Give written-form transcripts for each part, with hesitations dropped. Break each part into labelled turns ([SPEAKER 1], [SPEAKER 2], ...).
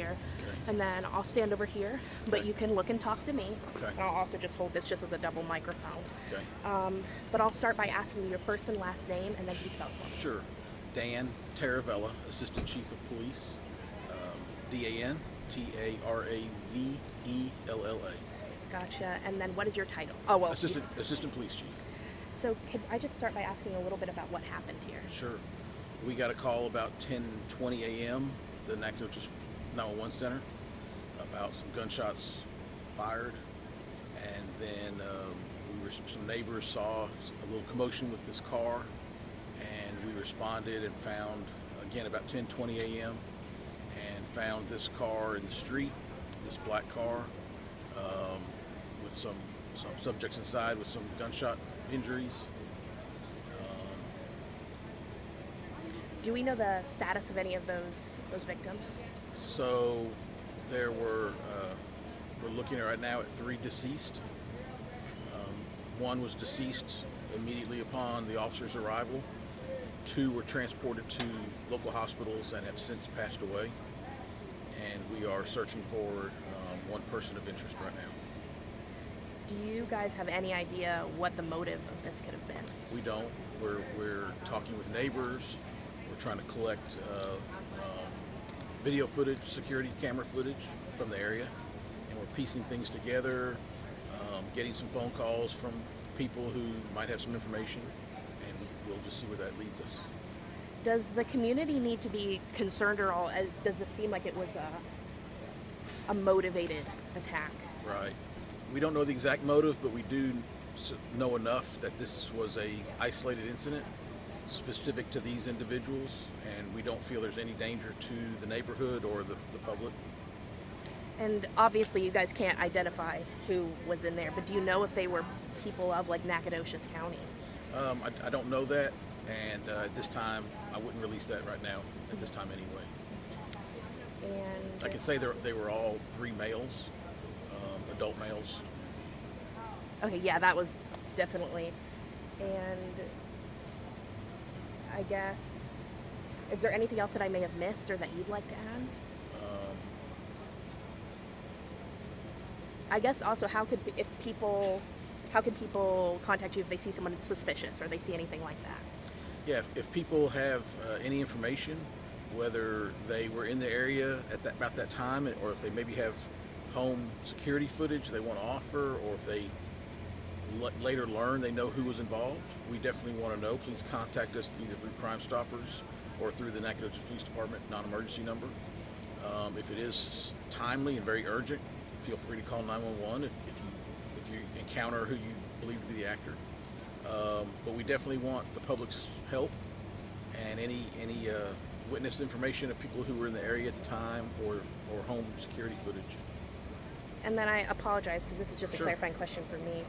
[SPEAKER 1] here.
[SPEAKER 2] Okay.
[SPEAKER 1] And then I'll stand over here, but
[SPEAKER 2] Okay.
[SPEAKER 1] you can look and talk to me.
[SPEAKER 2] Okay.
[SPEAKER 1] And I'll also just hold this just as a double microphone.
[SPEAKER 2] Okay.
[SPEAKER 1] But I'll start by asking you your first and last name, and then can you spell it for me?
[SPEAKER 2] Sure. Dan Taravella, Assistant Chief of Police. DAN TARAVELLA.
[SPEAKER 1] Gotcha. And then what is your title? Oh, well.
[SPEAKER 2] Assistant Police Chief.
[SPEAKER 1] So could I just start by asking a little bit about what happened here?
[SPEAKER 2] Sure. We got a call about 10:20 a.m. the Nacogdoches 911 Center about some gunshots fired, and then some neighbors saw a little commotion with this car, and we responded and found, again, about 10:20 a.m. and found this car in the street, this black car, with some subjects inside with some gunshot injuries.
[SPEAKER 1] Do we know the status of any of those victims?
[SPEAKER 2] So there were, we're looking right now at 3 deceased. One was deceased immediately upon the officer's arrival. 2 were transported to local hospitals and have since passed away. And we are searching for one person of interest right now.
[SPEAKER 1] Do you guys have any idea what the motive of this could have been?
[SPEAKER 2] We don't. We're talking with neighbors. We're trying to collect video footage, security camera footage from the area, and we're piecing things together, getting some phone calls from people who might have some information, and we'll just see where that leads us.
[SPEAKER 1] Does the community need to be concerned or all? Does this seem like it was a motivated attack?
[SPEAKER 2] Right. We don't know the exact motive, but we do know enough that this was a isolated incident specific to these individuals, and we don't feel there's any danger to the neighborhood or the public.
[SPEAKER 1] And obviously you guys can't identify who was in there, but do you know if they were people of like Nacogdoches County?
[SPEAKER 2] I don't know that, and at this time I wouldn't release that right now, at this time anyway.
[SPEAKER 1] And
[SPEAKER 2] I can say they were all 3 males, adult males.
[SPEAKER 1] okay, yeah, that was definitely. And I guess, is there anything else that I may have missed or that you'd like to add? I guess also, how could people contact you if they see someone suspicious or they see anything like that?
[SPEAKER 2] Yeah, if people have any information, whether they were in the area at about that time, or if they maybe have home security footage they want to offer, or if they later learn they know who was involved, we definitely want to know. Please contact us either through Crime Stoppers or through the Nacogdoches Police Department non-emergency number. If it is timely and very urgent, feel free to call 911 if you encounter who you believe to be the actor. But we definitely want the public's help and any witness information of people who were in the area at the time, or home security footage.
[SPEAKER 1] And then I apologize because this is just a
[SPEAKER 2] Sure.
[SPEAKER 1] clarifying question for me.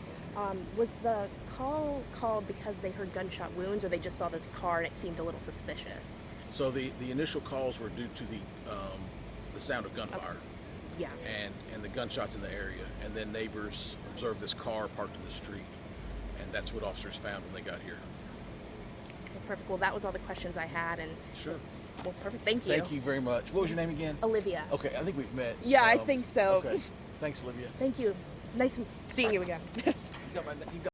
[SPEAKER 1] Was the call called because they heard gunshot wounds, or they just saw this car and it seemed a little suspicious?
[SPEAKER 2] So the initial calls were due to the sound of gunfire.
[SPEAKER 1] Yeah.
[SPEAKER 2] And the gunshots in the area, and then neighbors observed this car parked in the street, and that's what officers found when they got here.
[SPEAKER 1] Okay, perfect. Well, that was all the questions I had, and
[SPEAKER 2] Sure.
[SPEAKER 1] well, perfect. Thank you.
[SPEAKER 2] Thank you very much. What was your name again?
[SPEAKER 1] Olivia.
[SPEAKER 2] Okay, I think we've met.
[SPEAKER 1] Yeah, I think so.
[SPEAKER 2] Okay. Thanks, Olivia.
[SPEAKER 1] Thank you. Nice seeing you again.
[SPEAKER 2] You got my, you got